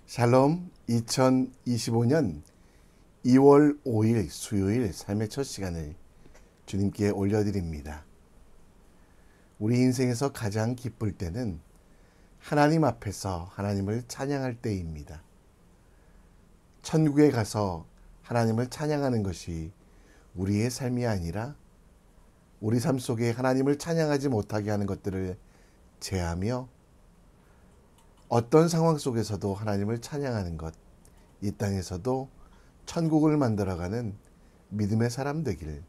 샬롬. 2025년 2월 5일 수요일 삶의 첫 시간을 주님께 올려드립니다. 우리 인생에서 가장 기쁠 때는 하나님 앞에서 하나님을 찬양할 때입니다. 천국에 가서 하나님을 찬양하는 것이 우리의 삶이 아니라 우리 삶 속에 하나님을 찬양하지 못하게 하는 것들을 제하며 어떤 상황 속에서도 하나님을 찬양하는 것, 이 땅에서도 천국을 만들어가는 믿음의 사람 되길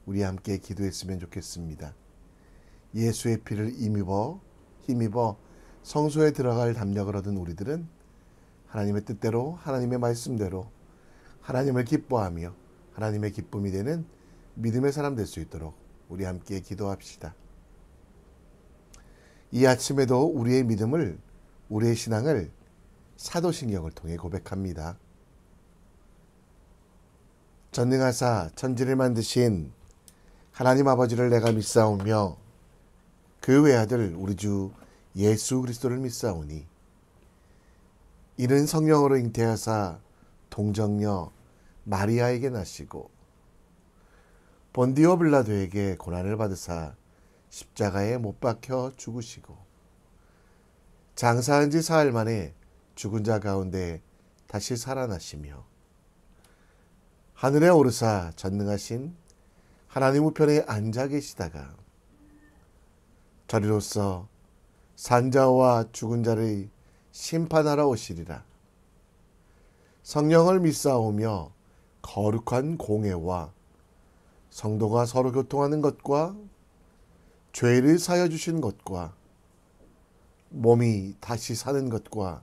우리 함께 기도했으면 좋겠습니다. 예수의 피를 힘입어 성소에 들어갈 담력을 얻은 우리들은 하나님의 뜻대로 하나님의 말씀대로 하나님을 기뻐하며 하나님의 기쁨이 되는 믿음의 사람 될 수 있도록 우리 함께 기도합시다. 이 아침에도 우리의 믿음을, 우리의 신앙을 사도신경을 통해 고백합니다. 전능하사 천지를 만드신 하나님 아버지를 내가 믿사오며 그 외아들 우리 주 예수 그리스도를 믿사오니 이는 성령으로 잉태하사 동정녀 마리아에게 나시고 본디오 빌라도에게 고난을 받으사 십자가에 못 박혀 죽으시고 장사한 지 사흘 만에 죽은 자 가운데 다시 살아나시며 하늘에 오르사 전능하신 하나님 우편에 앉아 계시다가 저리로서 산자와 죽은 자를 심판하러 오시리라. 성령을 믿사오며 거룩한 공회와 성도가 서로 교통하는 것과 죄를 사여 주신 것과 몸이 다시 사는 것과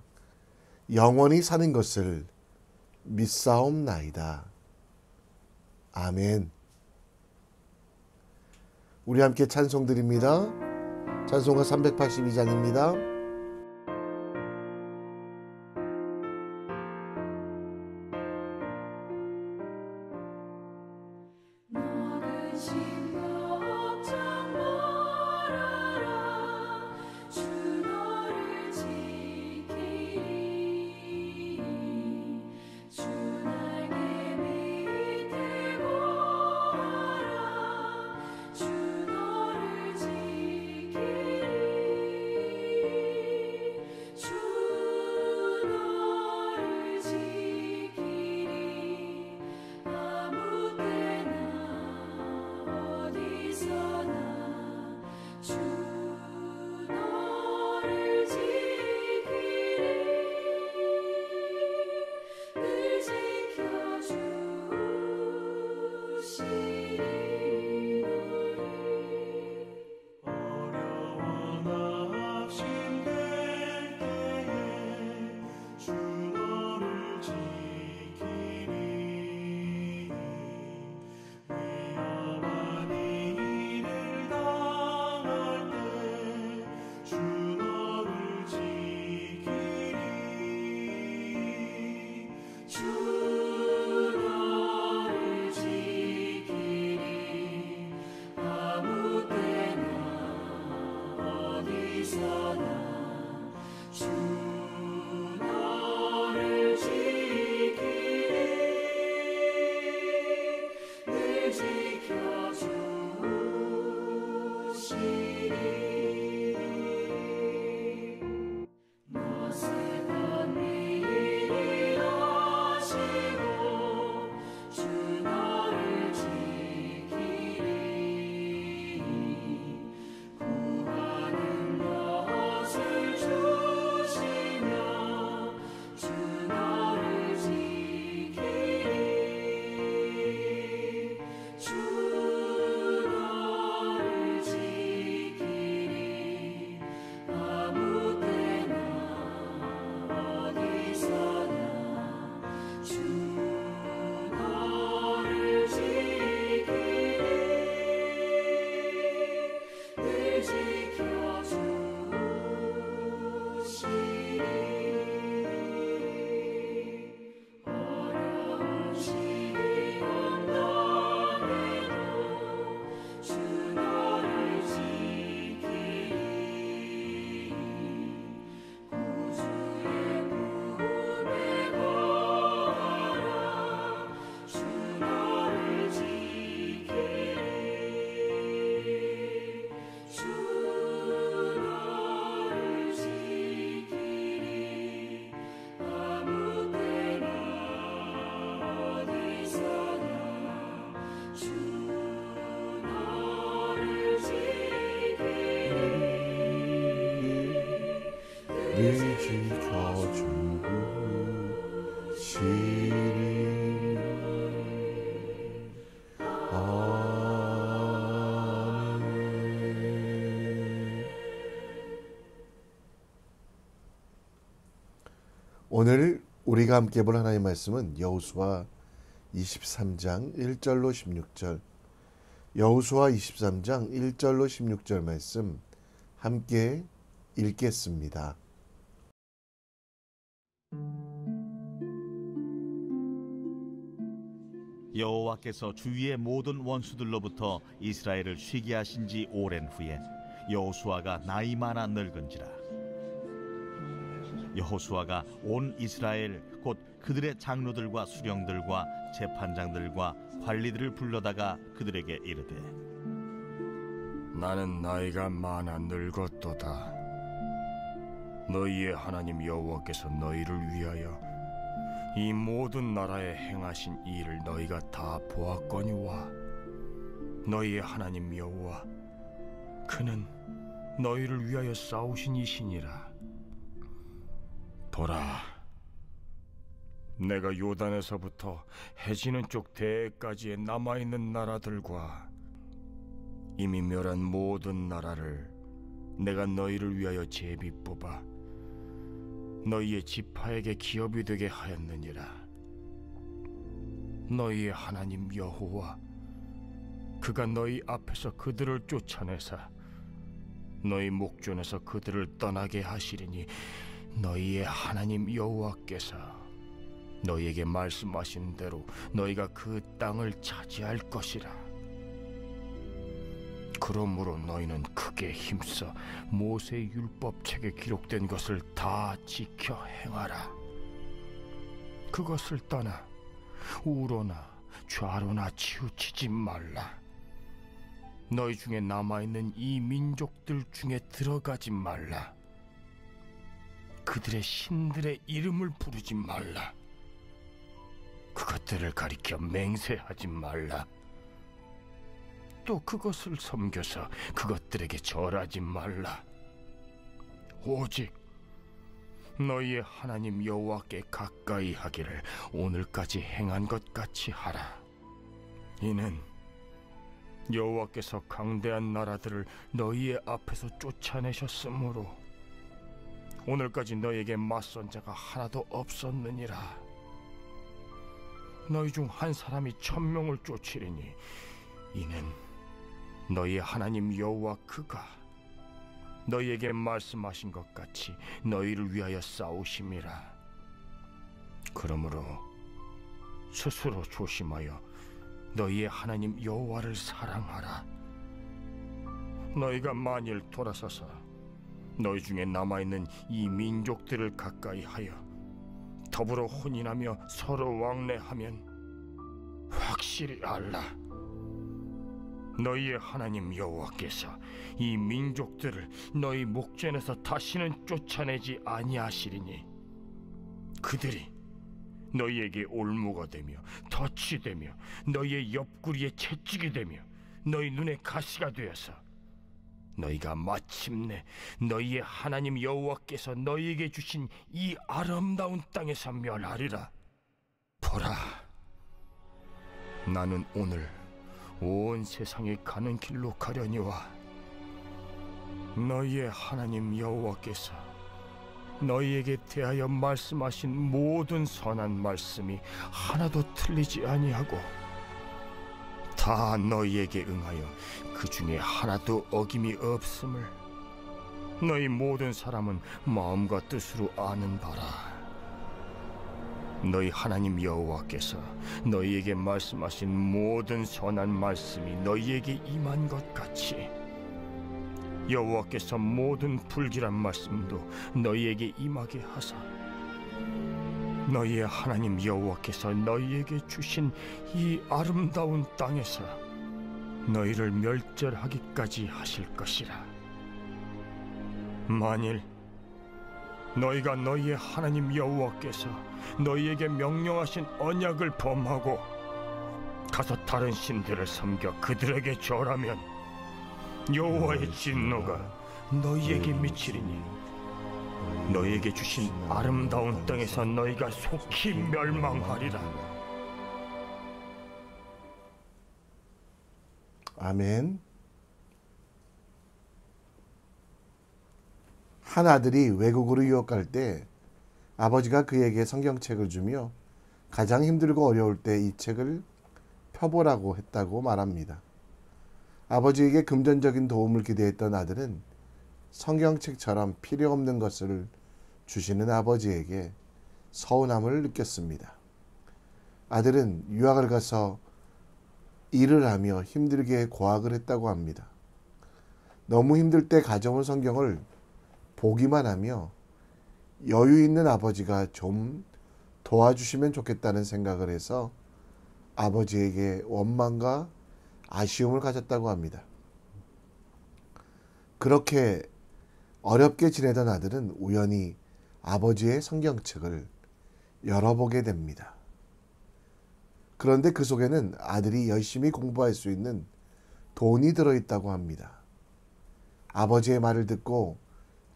영원히 사는 것을 믿사옵나이다. 아멘. 우리 함께 찬송 드립니다. 찬송가 382장입니다. 늘 지켜주시리. 아멘. 오늘 우리가 함께 볼 하나님의 말씀은 여호수아 23장 1절로 16절, 여호수아 23장 1절로 16절 말씀 함께 읽겠습니다. 여호와께서 주위의 모든 원수들로부터 이스라엘을 쉬게 하신 지 오랜 후에 여호수아가 나이 많아 늙은지라. 여호수아가 온 이스라엘 곧 그들의 장로들과 수령들과 재판장들과 관리들을 불러다가 그들에게 이르되, 나는 나이가 많아 늙었도다. 너희의 하나님 여호와께서 너희를 위하여 이 모든 나라에 행하신 일을 너희가 다 보았거니와 너희의 하나님 여호와 그는 너희를 위하여 싸우신 이시니라. 보라, 내가 요단에서부터 해지는 쪽 대해까지의 남아있는 나라들과 이미 멸한 모든 나라를 내가 너희를 위하여 제비 뽑아 너희의 지파에게 기업이 되게 하였느니라. 너희의 하나님 여호와 그가 너희 앞에서 그들을 쫓아내사 너희 목전에서 그들을 떠나게 하시리니 너희의 하나님 여호와께서 너희에게 말씀하신 대로 너희가 그 땅을 차지할 것이라. 그러므로 너희는 크게 힘써 모세의 율법책에 기록된 것을 다 지켜 행하라. 그것을 떠나 우로나 좌로나 치우치지 말라. 너희 중에 남아있는 이 민족들 중에 들어가지 말라. 그들의 신들의 이름을 부르지 말라. 그것들을 가리켜 맹세하지 말라. 또 그것을 섬겨서 그것들에게 절하지 말라. 오직 너희의 하나님 여호와께 가까이 하기를 오늘까지 행한 것 같이 하라. 이는 여호와께서 강대한 나라들을 너희의 앞에서 쫓아내셨으므로 오늘까지 너희에게 맞선 자가 하나도 없었느니라. 너희 중 한 사람이 1000명을 쫓으리니 이는 너희의 하나님 여호와 그가 너희에게 말씀하신 것 같이 너희를 위하여 싸우심이라. 그러므로 스스로 조심하여 너희의 하나님 여호와를 사랑하라. 너희가 만일 돌아서서 너희 중에 남아있는 이 민족들을 가까이 하여 더불어 혼인하며 서로 왕래하면 확실히 알라. 너희의 하나님 여호와께서 이 민족들을 너희 목전에서 다시는 쫓아내지 아니하시리니 그들이 너희에게 올무가 되며 덫이 되며 너희의 옆구리에 채찍이 되며 너희 눈에 가시가 되어서 너희가 마침내 너희의 하나님 여호와께서 너희에게 주신 이 아름다운 땅에서 멸하리라. 보라, 나는 오늘 온 세상에 가는 길로 가려니와 너희의 하나님 여호와께서 너희에게 대하여 말씀하신 모든 선한 말씀이 하나도 틀리지 아니하고 다 너희에게 응하여 그 중에 하나도 어김이 없음을 너희 모든 사람은 마음과 뜻으로 아는 바라. 너희 하나님 여호와께서 너희에게 말씀하신 모든 선한 말씀이 너희에게 임한 것 같이 여호와께서 모든 불길한 말씀도 너희에게 임하게 하사 너희의 하나님 여호와께서 너희에게 주신 이 아름다운 땅에서 너희를 멸절하기까지 하실 것이라. 만일 너희가 너희의 하나님 여호와께서 너희에게 명령하신 언약을 범하고 가서 다른 신들을 섬겨 그들에게 절하면 여호와의 진노가 너희에게 미치리니 너희에게 주신 아름다운 땅에서 너희가 속히 멸망하리라. 아멘. 한 아들이 외국으로 유학갈 때 아버지가 그에게 성경책을 주며 가장 힘들고 어려울 때 이 책을 펴보라고 했다고 말합니다. 아버지에게 금전적인 도움을 기대했던 아들은 성경책처럼 필요 없는 것을 주시는 아버지에게 서운함을 느꼈습니다. 아들은 유학을 가서 일을 하며 힘들게 고학을 했다고 합니다. 너무 힘들 때 가져온 성경을 보기만 하며 여유 있는 아버지가 좀 도와주시면 좋겠다는 생각을 해서 아버지에게 원망과 아쉬움을 가졌다고 합니다. 그렇게 어렵게 지내던 아들은 우연히 아버지의 성경책을 열어보게 됩니다. 그런데 그 속에는 아들이 열심히 공부할 수 있는 돈이 들어있다고 합니다. 아버지의 말을 듣고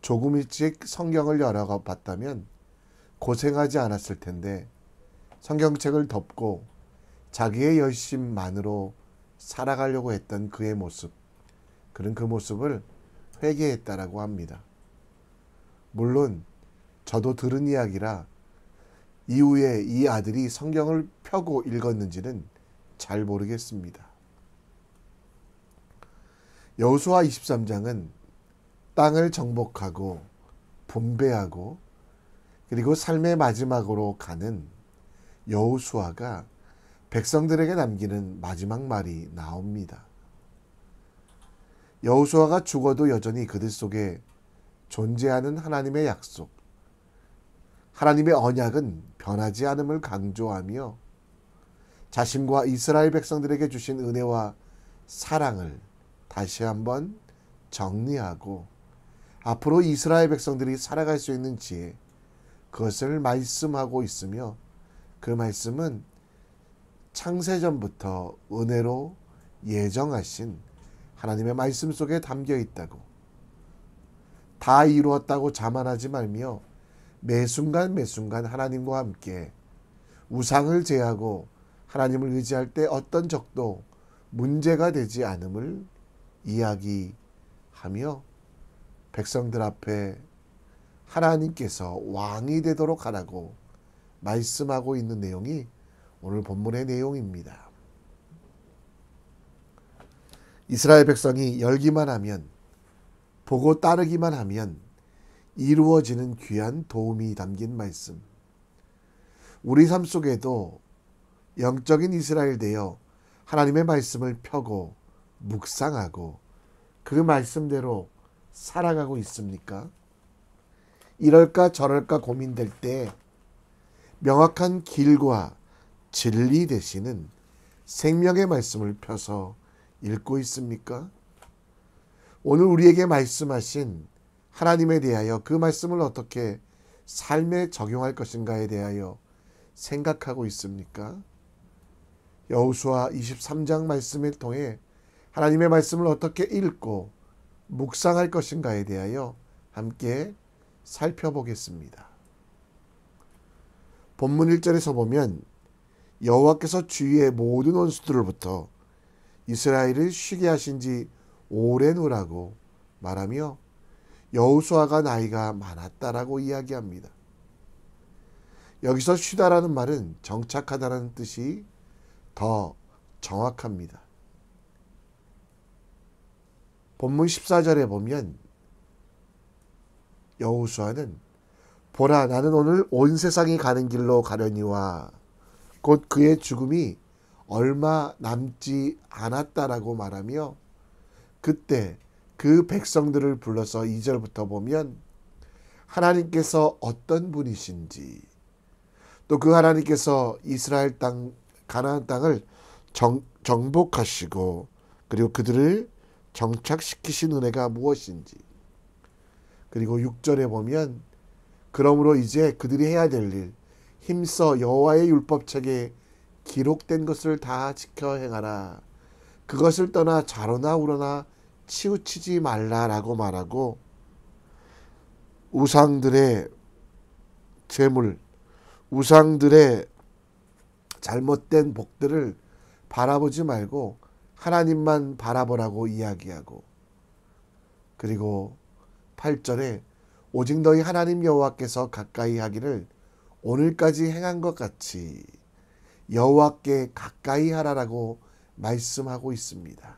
조금 일찍 성경을 열어봤다면 고생하지 않았을 텐데 성경책을 덮고 자기의 열심만으로 살아가려고 했던 그의 모습, 그는 그 모습을 회개했다라고 합니다. 물론 저도 들은 이야기라 이후에 이 아들이 성경을 펴고 읽었는지는 잘 모르겠습니다. 여호수아 23장은 땅을 정복하고 분배하고 그리고 삶의 마지막으로 가는 여호수아가 백성들에게 남기는 마지막 말이 나옵니다. 여호수아가 죽어도 여전히 그들 속에 존재하는 하나님의 약속, 하나님의 언약은 변하지 않음을 강조하며 자신과 이스라엘 백성들에게 주신 은혜와 사랑을 다시 한번 정리하고 앞으로 이스라엘 백성들이 살아갈 수 있는 지혜, 그것을 말씀하고 있으며 그 말씀은 창세전부터 은혜로 예정하신 하나님의 말씀 속에 담겨 있다고, 다 이루었다고 자만하지 말며 매 순간 매 순간 하나님과 함께 우상을 제하고 하나님을 의지할 때 어떤 적도 문제가 되지 않음을 이야기하며 백성들 앞에 하나님께서 왕이 되도록 하라고 말씀하고 있는 내용이 오늘 본문의 내용입니다. 이스라엘 백성이 열기만 하면, 보고 따르기만 하면 이루어지는 귀한 도움이 담긴 말씀. 우리 삶 속에도 영적인 이스라엘 되어 하나님의 말씀을 펴고 묵상하고 그 말씀대로 살아가고 있습니까? 이럴까 저럴까 고민될 때 명확한 길과 진리 되시는 생명의 말씀을 펴서 읽고 있습니까? 오늘 우리에게 말씀하신 하나님에 대하여 그 말씀을 어떻게 삶에 적용할 것인가에 대하여 생각하고 있습니까? 여호수아 23장 말씀을 통해 하나님의 말씀을 어떻게 읽고 묵상할 것인가에 대하여 함께 살펴보겠습니다. 본문 1절에서 보면 여호와께서 주위의 모든 원수들로부터 이스라엘을 쉬게 하신 지 오랜 후라고 말하며 여호수아가 나이가 많았다라고 이야기합니다. 여기서 쉬다라는 말은 정착하다라는 뜻이 더 정확합니다. 본문 14절에 보면 여호수아는 보라 나는 오늘 온 세상이 가는 길로 가려니와 곧 그의 죽음이 얼마 남지 않았다라고 말하며 그때 그 백성들을 불러서 2절부터 보면 하나님께서 어떤 분이신지, 또 그 하나님께서 이스라엘 땅 가나안 땅을 정복하시고 그리고 그들을 정착시키신 은혜가 무엇인지, 그리고 6절에 보면 그러므로 이제 그들이 해야 될 일, 힘써 여호와의 율법책에 기록된 것을 다 지켜 행하라. 그것을 떠나 좌로나 우로나 치우치지 말라라고 말하고 우상들의 재물, 우상들의 잘못된 복들을 바라보지 말고 하나님만 바라보라고 이야기하고, 그리고 8절에 오직 너희 하나님 여호와께서 가까이 하기를 오늘까지 행한 것 같이 여호와께 가까이 하라라고 말씀하고 있습니다.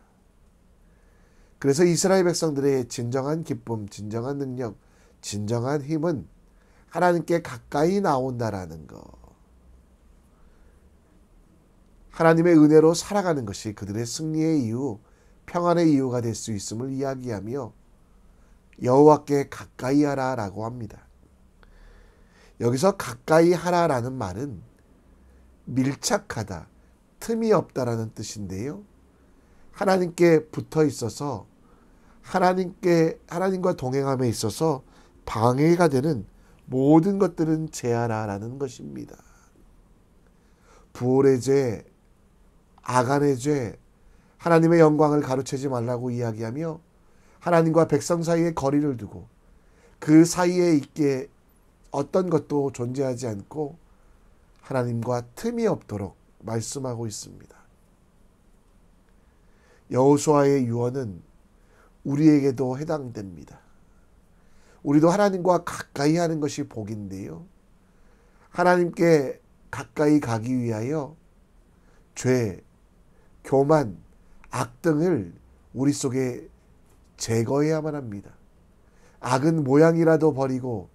그래서 이스라엘 백성들의 진정한 기쁨, 진정한 능력, 진정한 힘은 하나님께 가까이 나온다라는 것, 하나님의 은혜로 살아가는 것이 그들의 승리의 이유, 평안의 이유가 될 수 있음을 이야기하며 여호와께 가까이 하라라고 합니다. 여기서 가까이 하라라는 말은 밀착하다, 틈이 없다라는 뜻인데요. 하나님께 붙어 있어서 하나님과 동행함에 있어서 방해가 되는 모든 것들은 제하라라는 것입니다. 부올의 죄, 아간의 죄, 하나님의 영광을 가로채지 말라고 이야기하며 하나님과 백성 사이에 거리를 두고 그 사이에 있게 어떤 것도 존재하지 않고 하나님과 틈이 없도록 말씀하고 있습니다. 여호수아의 유언은 우리에게도 해당됩니다. 우리도 하나님과 가까이 하는 것이 복인데요. 하나님께 가까이 가기 위하여 죄, 교만, 악 등을 우리 속에 제거해야만 합니다. 악은 모양이라도 버리고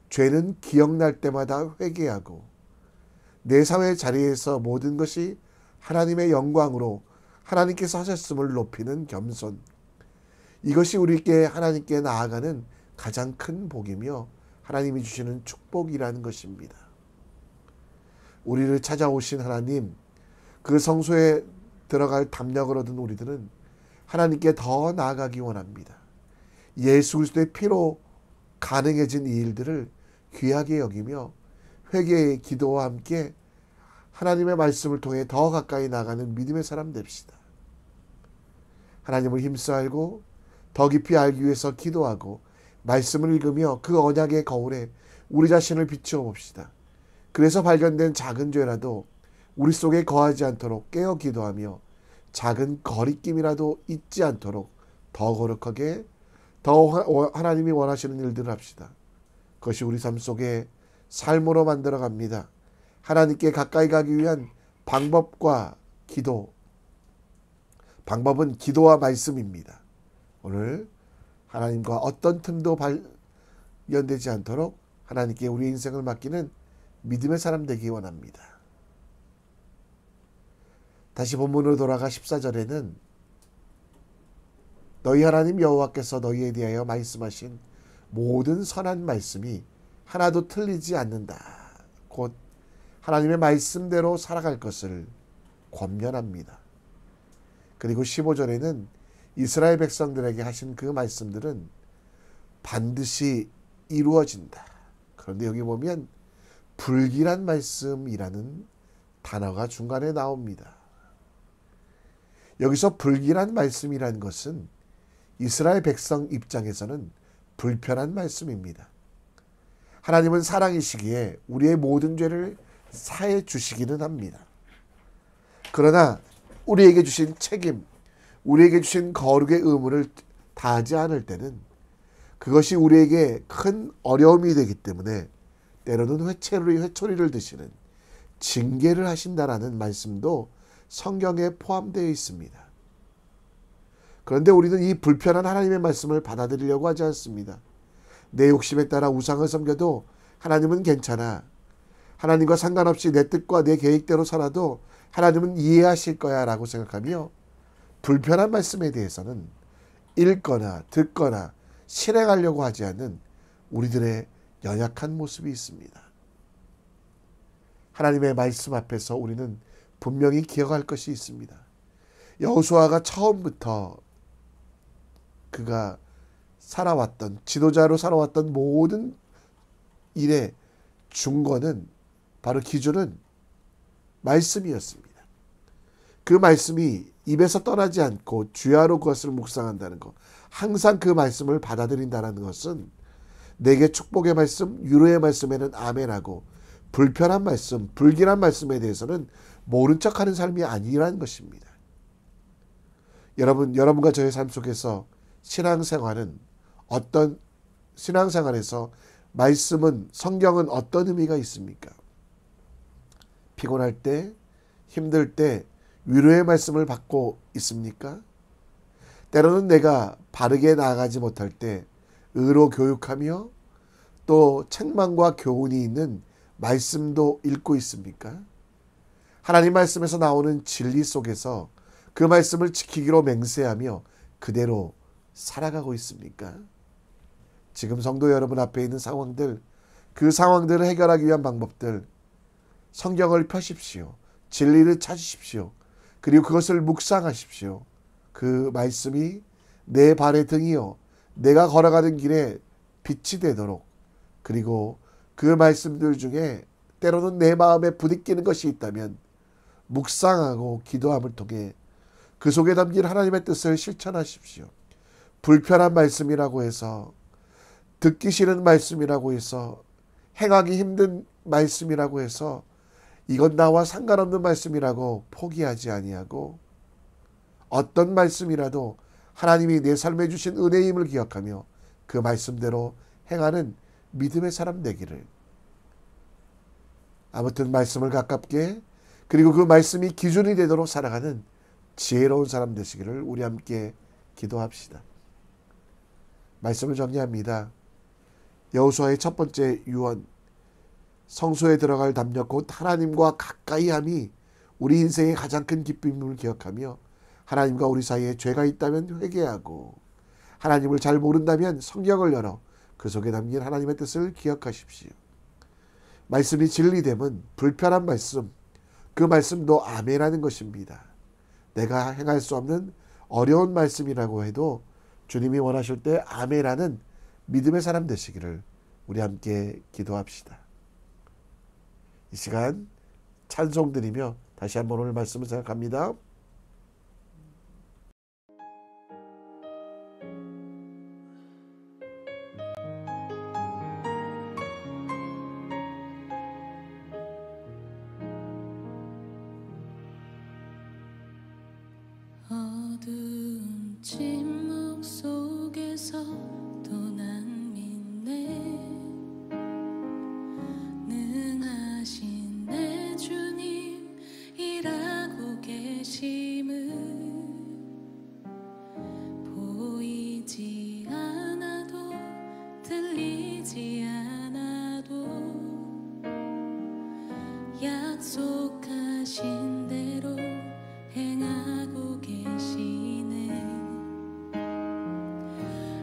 죄는 기억날 때마다 회개하고 내 삶의 자리에서 모든 것이 하나님의 영광으로 하나님께서 하셨음을 높이는 겸손, 이것이 우리께 하나님께 나아가는 가장 큰 복이며 하나님이 주시는 축복이라는 것입니다. 우리를 찾아오신 하나님, 그 성소에 들어갈 담력을 얻은 우리들은 하나님께 더 나아가기 원합니다. 예수 그리스도의 피로 가능해진 이 일들을 귀하게 여기며 회개의 기도와 함께 하나님의 말씀을 통해 더 가까이 나가는 믿음의 사람 됩시다. 하나님을 힘써 알고 더 깊이 알기 위해서 기도하고 말씀을 읽으며 그 언약의 거울에 우리 자신을 비추어 봅시다. 그래서 발견된 작은 죄라도 우리 속에 거하지 않도록 깨어 기도하며 작은 거리낌이라도 잊지 않도록 더 거룩하게, 더 하나님이 원하시는 일들을 합시다. 그것이 우리 삶 속에 삶으로 만들어 갑니다. 하나님께 가까이 가기 위한 방법과 기도, 방법은 기도와 말씀입니다. 오늘 하나님과 어떤 틈도 발견되지 않도록 하나님께 우리 인생을 맡기는 믿음의 사람 되기 원합니다. 다시 본문으로 돌아가 14절에는 너희 하나님 여호와께서 너희에 대하여 말씀하신 모든 선한 말씀이 하나도 틀리지 않는다. 곧 하나님의 말씀대로 살아갈 것을 권면합니다. 그리고 15절에는 이스라엘 백성들에게 하신 그 말씀들은 반드시 이루어진다. 그런데 여기 보면 불길한 말씀이라는 단어가 중간에 나옵니다. 여기서 불길한 말씀이라는 것은 이스라엘 백성 입장에서는 불편한 말씀입니다. 하나님은 사랑이시기에 우리의 모든 죄를 사해 주시기는 합니다. 그러나 우리에게 주신 책임, 우리에게 주신 거룩의 의무를 다하지 않을 때는 그것이 우리에게 큰 어려움이 되기 때문에 때로는 회초리를 드시는 징계를 하신다라는 말씀도 성경에 포함되어 있습니다. 그런데 우리는 이 불편한 하나님의 말씀을 받아들이려고 하지 않습니다. 내 욕심에 따라 우상을 섬겨도 하나님은 괜찮아. 하나님과 상관없이 내 뜻과 내 계획대로 살아도 하나님은 이해하실 거야 라고 생각하며 불편한 말씀에 대해서는 읽거나 듣거나 실행하려고 하지 않는 우리들의 연약한 모습이 있습니다. 하나님의 말씀 앞에서 우리는 분명히 기억할 것이 있습니다. 여호수아가 처음부터 그가 살아왔던, 지도자로 살아왔던 모든 일의 중건은, 바로 기준은 말씀이었습니다. 그 말씀이 입에서 떠나지 않고 주야로 그것을 묵상한다는 것, 항상 그 말씀을 받아들인다는 것은 내게 축복의 말씀, 위로의 말씀에는 아멘하고 불편한 말씀, 불길한 말씀에 대해서는 모른 척하는 삶이 아니라는 것입니다. 여러분과 저의 삶 속에서 신앙생활에서 말씀은, 성경은 어떤 의미가 있습니까? 피곤할 때, 힘들 때 위로의 말씀을 받고 있습니까? 때로는 내가 바르게 나아가지 못할 때 의로 교육하며 또 책망과 교훈이 있는 말씀도 읽고 있습니까? 하나님 말씀에서 나오는 진리 속에서 그 말씀을 지키기로 맹세하며 그대로 살아가고 있습니까? 지금 성도 여러분 앞에 있는 상황들, 그 상황들을 해결하기 위한 방법들, 성경을 펴십시오. 진리를 찾으십시오. 그리고 그것을 묵상하십시오. 그 말씀이 내 발의 등이요 내가 걸어가는 길에 빛이 되도록, 그리고 그 말씀들 중에 때로는 내 마음에 부딪히는 것이 있다면 묵상하고 기도함을 통해 그 속에 담긴 하나님의 뜻을 실천하십시오. 불편한 말씀이라고 해서, 듣기 싫은 말씀이라고 해서, 행하기 힘든 말씀이라고 해서 이건 나와 상관없는 말씀이라고 포기하지 아니하고, 어떤 말씀이라도 하나님이 내 삶에 주신 은혜임을 기억하며 그 말씀대로 행하는 믿음의 사람 되기를, 아무튼 말씀을 가깝게, 그리고 그 말씀이 기준이 되도록 살아가는 지혜로운 사람 되시기를 우리 함께 기도합시다. 말씀을 정리합니다. 여호수아의 첫 번째 유언, 성소에 들어갈 담력 곧 하나님과 가까이함이 우리 인생의 가장 큰 기쁨임을 기억하며 하나님과 우리 사이에 죄가 있다면 회개하고, 하나님을 잘 모른다면 성경을 열어 그 속에 담긴 하나님의 뜻을 기억하십시오. 말씀이 진리됨은 불편한 말씀, 그 말씀도 아멘하는 것입니다. 내가 행할 수 없는 어려운 말씀이라고 해도 주님이 원하실 때 아멘하는 믿음의 사람 되시기를 우리 함께 기도합시다. 이 시간 찬송 드리며 다시 한번 오늘 말씀을 생각합니다. 어두운 침묵 속에서 또 난 믿네. 능하신 내 주님 일하고 계심을 보이지 않아도 들리지 않아도 약속하신 대로 행하고 계시네.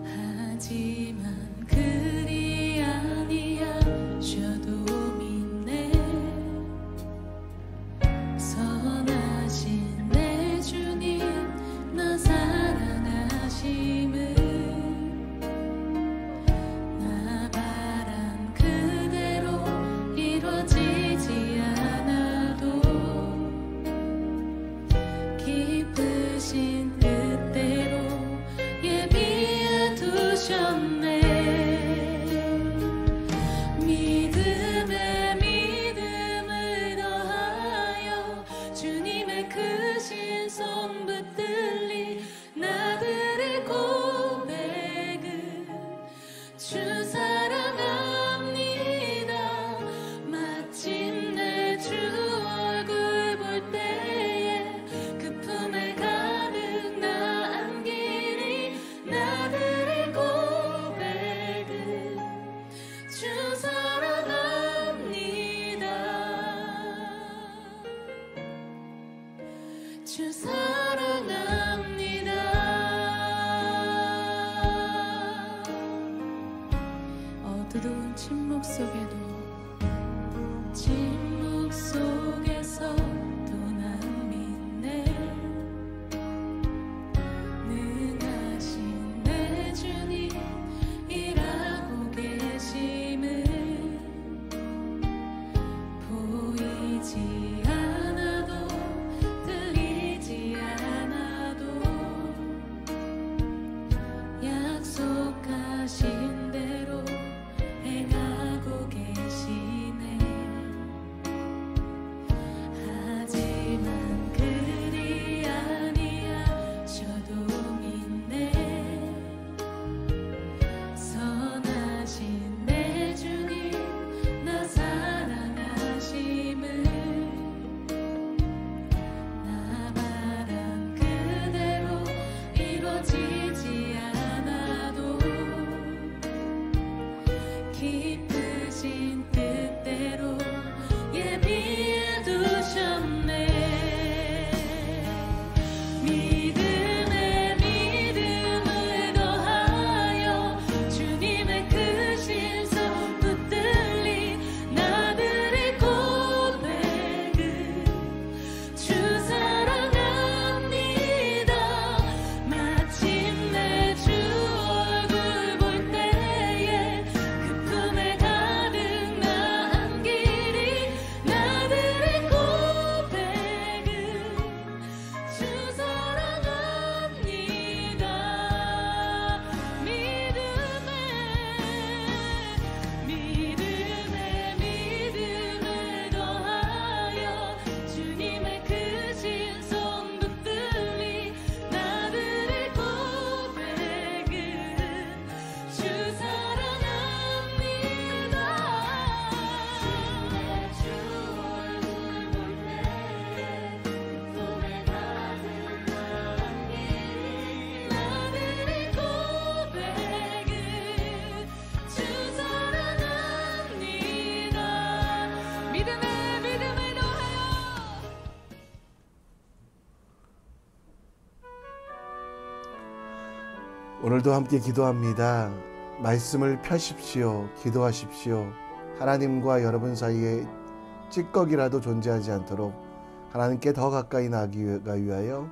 하지만 그리 아니하셔도 믿네. 선하신 내 주님 나 사랑하심을 나 바란 그대로 이루어지지 않아도 기쁘신 뜻대로 예비해 두셨네. 믿음에 믿음을 더하여 주님의 크신 손 붙들리 나들의 고백은 주 사랑합니다. 마침내 주 얼굴 볼 때에 그 품에 가득 나 안기니 나들의 고백은 주 사랑합니다. 주 사랑합니다. 어두운 침묵 속에도 침묵 속에서 또 난 믿네. 능하신 내 주님 일하고 계심을 보이지 않아도 들리지 않아도 약속하신 대로 기쁘신 뜻대로 예비해 두셨네. 믿음에 믿음을 더하여 주님의 크신 손 붙들리 나들의 고백은 주 사랑합니다. 마침내 주 얼굴 볼 때에 그 품에 가득 나은 길이 나들의 고백은 주 사랑합니다. 믿음에 믿음을 더하여 주님의 크신 손 붙들리 나들의 고백은 주 사랑합니다. 주 얼굴 볼 때에 그 품에 가득 나은 길이 나들의 고백은 주 사랑합니다. 믿음을 더하여 오늘도 함께 기도합니다. 말씀을 펴십시오. 기도하십시오. 하나님과 여러분 사이에 찌꺼기라도 존재하지 않도록 하나님께 더 가까이 나기 위하여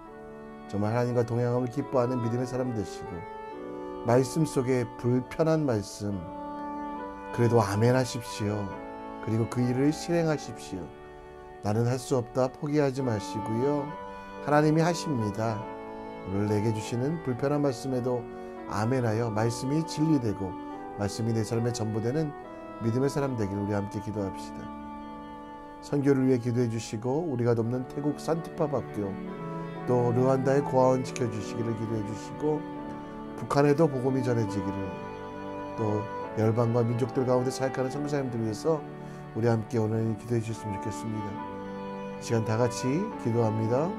정말 하나님과 동행함을 기뻐하는 믿음의 사람 되시고, 말씀 속에 불편한 말씀 그래도 아멘 하십시오. 그리고 그 일을 실행하십시오. 나는 할 수 없다 포기하지 마시고요. 하나님이 하십니다. 오늘 내게 주시는 불편한 말씀에도 아멘하여 말씀이 진리되고 말씀이 내 삶의 전부되는 믿음의 사람 되기를 우리 함께 기도합시다. 선교를 위해 기도해 주시고 우리가 돕는 태국 산티파학교, 또 르완다의 고아원 지켜주시기를 기도해 주시고, 북한에도 복음이 전해지기를, 또 열방과 민족들 가운데 사역하는 선교사님들 위해서 우리 함께 오늘 기도해 주셨으면 좋겠습니다. 시간 다 같이 기도합니다.